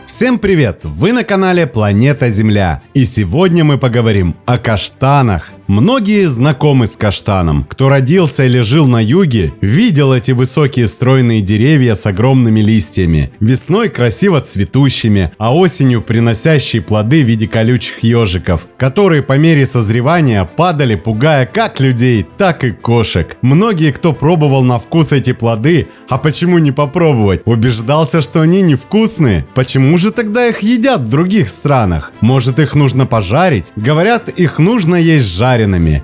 Всем привет! Вы на канале Планета Земля. И сегодня мы поговорим о каштанах. Многие знакомы с каштаном. Кто родился или жил на юге, видел эти высокие стройные деревья с огромными листьями, весной красиво цветущими, а осенью приносящие плоды в виде колючих ежиков, которые по мере созревания падали, пугая как людей, так и кошек. Многие, кто пробовал на вкус эти плоды, а почему не попробовать, убеждался, что они невкусные. Почему же тогда их едят в других странах? Может, их нужно пожарить? Говорят, их нужно есть жареными.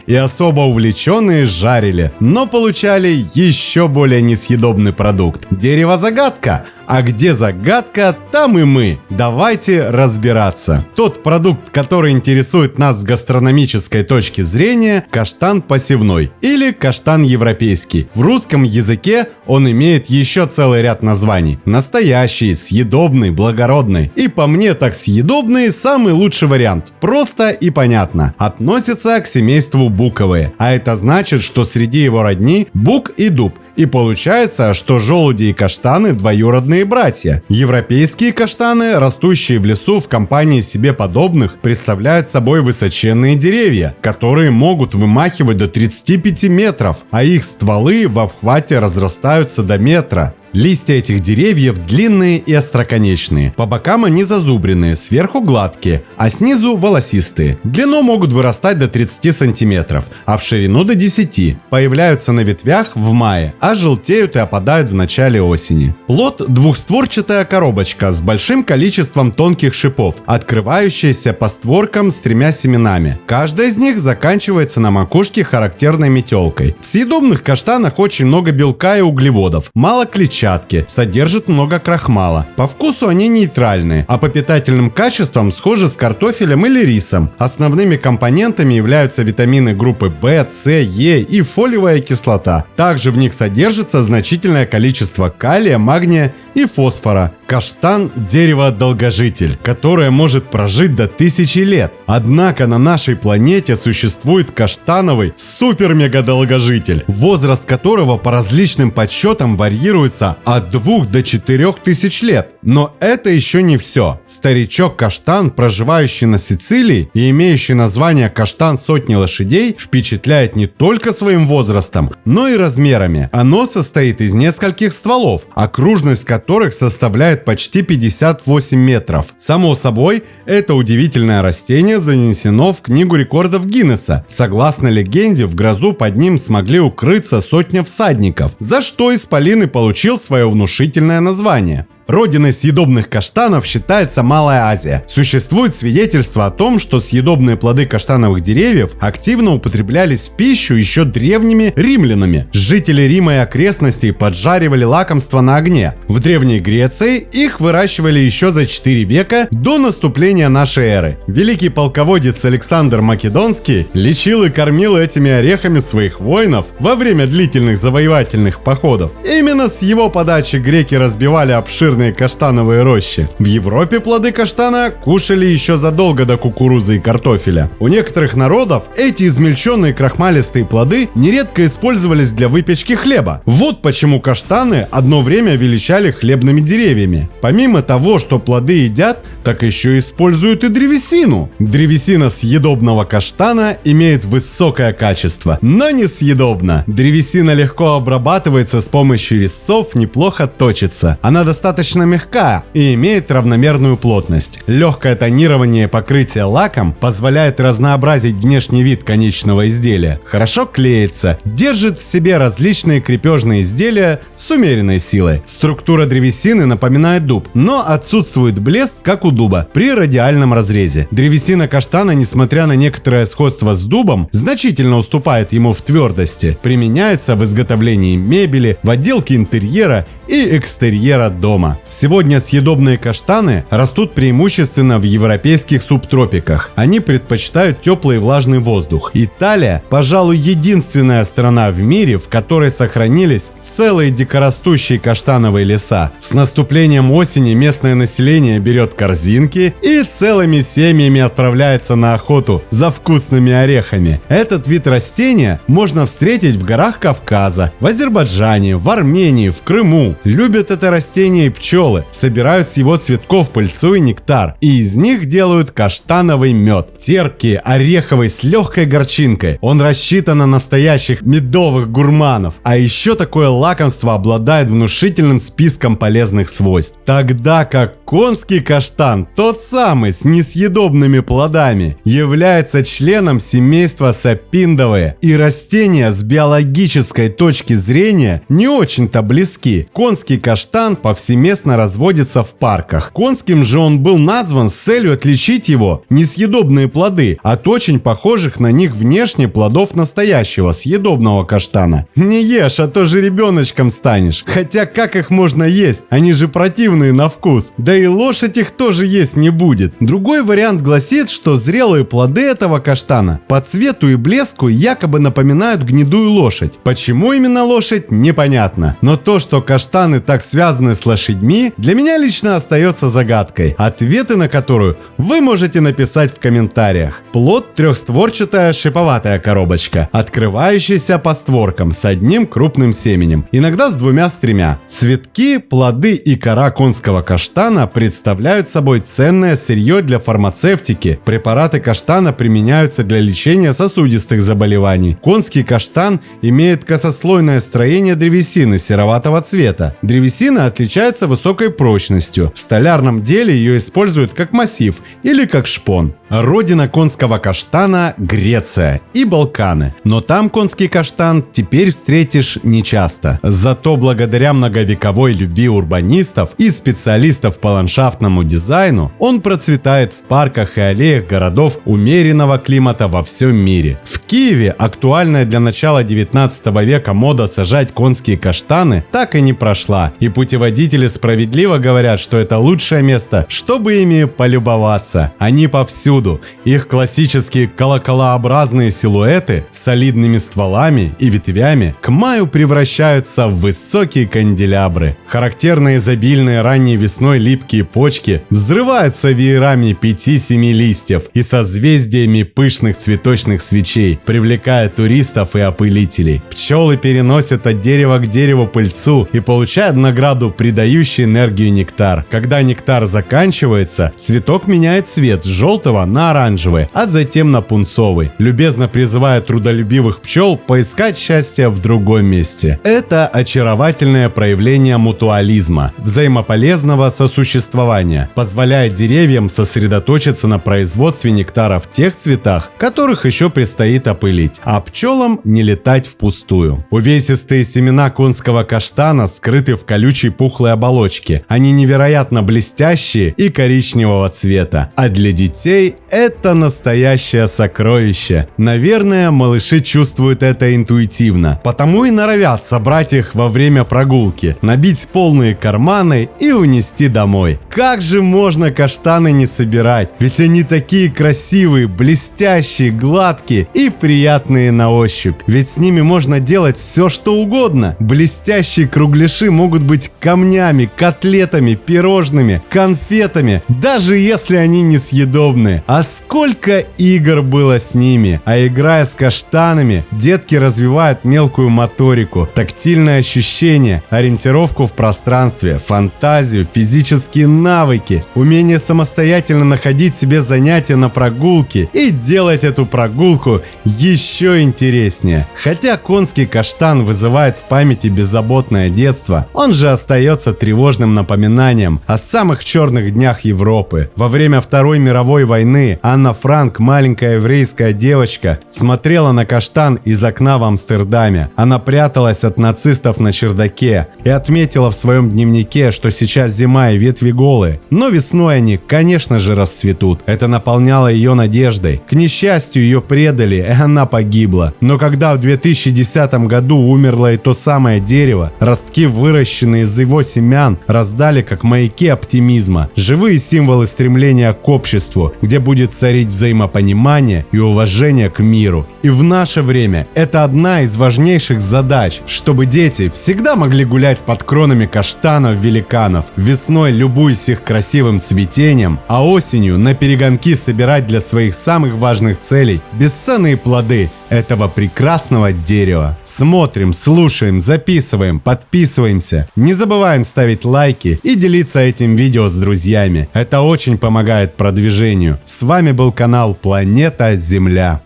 И особо увлеченные жарили, но получали еще более несъедобный продукт. Дерево-загадка. А где загадка, там и мы. Давайте разбираться. Тот продукт, который интересует нас с гастрономической точки зрения, каштан посевной или каштан европейский. В русском языке он имеет еще целый ряд названий. Настоящий, съедобный, благородный. И по мне так съедобный самый лучший вариант. Просто и понятно. Относится к семейству буковые. А это значит, что среди его родни бук и дуб. И получается, что желуди и каштаны двоюродные братья. Европейские каштаны, растущие в лесу в компании себе подобных, представляют собой высоченные деревья, которые могут вымахивать до 35 метров, а их стволы в обхвате разрастаются до метра. Листья этих деревьев длинные и остроконечные. По бокам они зазубренные, сверху гладкие, а снизу волосистые. В длину могут вырастать до 30 сантиметров, а в ширину до 10. Появляются на ветвях в мае, а желтеют и опадают в начале осени. Плод – двухстворчатая коробочка с большим количеством тонких шипов, открывающаяся по створкам с 3 семенами. Каждая из них заканчивается на макушке характерной метелкой. В съедобных каштанах очень много белка и углеводов, мало клетчатки. Содержит много крахмала. По вкусу они нейтральные, а по питательным качествам схожи с картофелем или рисом. Основными компонентами являются витамины группы В, С, Е и фолиевая кислота. Также в них содержится значительное количество калия, магния и фосфора. Каштан – дерево-долгожитель, которое может прожить до 1000 лет. Однако на нашей планете существует каштановый супер-мега-долгожитель, возраст которого по различным подсчетам варьируется от 2 до 4000 лет. Но это еще не все. Старичок-каштан, проживающий на Сицилии и имеющий название каштан сотни лошадей, впечатляет не только своим возрастом, но и размерами. Оно состоит из нескольких стволов, окружность которых составляет почти 58 метров. Само собой, это удивительное растение занесено в Книгу рекордов Гиннесса. Согласно легенде, в грозу под ним смогли укрыться сотня всадников, за что исполин и получил свое внушительное название. Родиной съедобных каштанов считается Малая Азия. Существует свидетельство о том, что съедобные плоды каштановых деревьев активно употреблялись в пищу еще древними римлянами. Жители Рима и окрестностей поджаривали лакомства на огне. В Древней Греции их выращивали еще за 4 века до наступления нашей эры. Великий полководец Александр Македонский лечил и кормил этими орехами своих воинов во время длительных завоевательных походов. Именно с его подачи греки разбивали обширные каштановые рощи. В Европе плоды каштана кушали еще задолго до кукурузы и картофеля. У некоторых народов эти измельченные крахмалистые плоды нередко использовались для выпечки хлеба. Вот почему каштаны одно время величали хлебными деревьями. Помимо того, что плоды едят, так еще используют и древесину. Древесина съедобного каштана имеет высокое качество, но не съедобна. Древесина легко обрабатывается с помощью резцов, неплохо точится. Она достаточно мягкая и имеет равномерную плотность. Легкое тонирование и покрытие лаком позволяет разнообразить внешний вид конечного изделия. Хорошо клеится, держит в себе различные крепежные изделия с умеренной силой. Структура древесины напоминает дуб, но отсутствует блеск, как у дуба, при радиальном разрезе. Древесина каштана, несмотря на некоторое сходство с дубом, значительно уступает ему в твердости. Применяется в изготовлении мебели, в отделке интерьера и экстерьера дома. Сегодня съедобные каштаны растут преимущественно в европейских субтропиках. Они предпочитают теплый и влажный воздух. Италия, пожалуй, единственная страна в мире, в которой сохранились целые дикорастущие каштановые леса. С наступлением осени местное население берет корзинки и целыми семьями отправляется на охоту за вкусными орехами. Этот вид растения можно встретить в горах Кавказа, в Азербайджане, в Армении, в Крыму. Любят это растение и пчелы пчелы собирают с его цветков пыльцу и нектар, и из них делают каштановый мед. Терпкий, ореховый, с легкой горчинкой. Он рассчитан на настоящих медовых гурманов. А еще такое лакомство обладает внушительным списком полезных свойств. Тогда как конский каштан, тот самый с несъедобными плодами, является членом семейства сапиндовые, и растения с биологической точки зрения не очень-то близки. Конский каштан повсеместно разводится в парках. Конским же он был назван с целью отличить его несъедобные плоды от очень похожих на них внешне плодов настоящего съедобного каштана. Не ешь, а то же ребеночком станешь. Хотя как их можно есть? Они же противные на вкус. Да и лошадь их тоже есть не будет. Другой вариант гласит, что зрелые плоды этого каштана по цвету и блеску якобы напоминают гнедую лошадь. Почему именно лошадь, непонятно. Но то, что каштаны так связаны с лошадьми, для меня лично остается загадкой, ответы на которую вы можете написать в комментариях. Плод — трехстворчатая шиповатая коробочка, открывающаяся по створкам с одним крупным семенем, иногда с двумя, с тремя. Цветки, плоды и кора конского каштана представляют собой ценное сырье для фармацевтики. Препараты каштана применяются для лечения сосудистых заболеваний. Конский каштан имеет косослойное строение древесины сероватого цвета. Древесина отличается высокой прочностью. В столярном деле ее используют как массив или как шпон. Родина конского каштана – Греция и Балканы. Но там конский каштан теперь встретишь нечасто. Зато благодаря многовековой любви урбанистов и специалистов по ландшафтному дизайну он процветает в парках и аллеях городов умеренного климата во всем мире. В Киеве актуальная для начала 19 века мода сажать конские каштаны так и не прошла. И путеводители справедливо говорят, что это лучшее место, чтобы ими полюбоваться. Они повсюду. Их классические колоколообразные силуэты с солидными стволами и ветвями к маю превращаются в высокие канделябры. Характерные изобильные ранней весной липкие почки взрываются веерами 5-7 листьев и созвездиями пышных цветочных свечей, привлекая туристов и опылителей. Пчелы переносят от дерева к дереву пыльцу и получают награду придающий энергию нектар. Когда нектар заканчивается, цветок меняет цвет с желтого на оранжевый, а затем на пунцовый, любезно призывая трудолюбивых пчел поискать счастье в другом месте. Это очаровательное проявление мутуализма, взаимополезного сосуществования, позволяет деревьям сосредоточиться на производстве нектара в тех цветах, которых еще предстоит опылить, а пчелам не летать впустую. Увесистые семена конского каштана скрыты в колючей пухлой оболочке. Они невероятно блестящие и коричневого цвета, а для детей это настоящее сокровище. Наверное, малыши чувствуют это интуитивно, потому и норовят собрать их во время прогулки, набить полные карманы и унести домой. Как же можно каштаны не собирать? Ведь они такие красивые, блестящие, гладкие и приятные на ощупь. Ведь с ними можно делать все, что угодно. Блестящие кругляши могут быть камнями, котлетами, пирожными, конфетами, даже если они несъедобные. А сколько игр было с ними! А играя с каштанами, детки развивают мелкую моторику, тактильное ощущение, ориентировку в пространстве, фантазию, физические навыки, умение самостоятельно находить себе занятия на прогулке и делать эту прогулку еще интереснее. Хотя конский каштан вызывает в памяти беззаботное детство, он же остается тревожным напоминанием о самых черных днях Европы. Во время Второй мировой войны Анна Франк, маленькая еврейская девочка, смотрела на каштан из окна в Амстердаме. Она пряталась от нацистов на чердаке и отметила в своем дневнике, что сейчас зима и ветви голые, но весной они, конечно же, расцветут. Это наполняло ее надеждой. К несчастью, ее предали, и она погибла. Но когда в 2010 году умерло и то самое дерево, ростки, выращенные из его семян, раздали как маяки оптимизма, живые символы стремления к обществу, где будет царить взаимопонимание и уважение к миру. И в наше время это одна из важнейших задач, чтобы дети всегда могли гулять под кронами каштанов-великанов, весной любуясь их красивым цветением, а осенью на перегонки собирать для своих самых важных целей бесценные плоды этого прекрасного дерева. Смотрим, слушаем, записываем, подписываемся. Не забываем ставить лайки и делиться этим видео с друзьями. Это очень помогает продвижению. С вами был канал Планета Земля.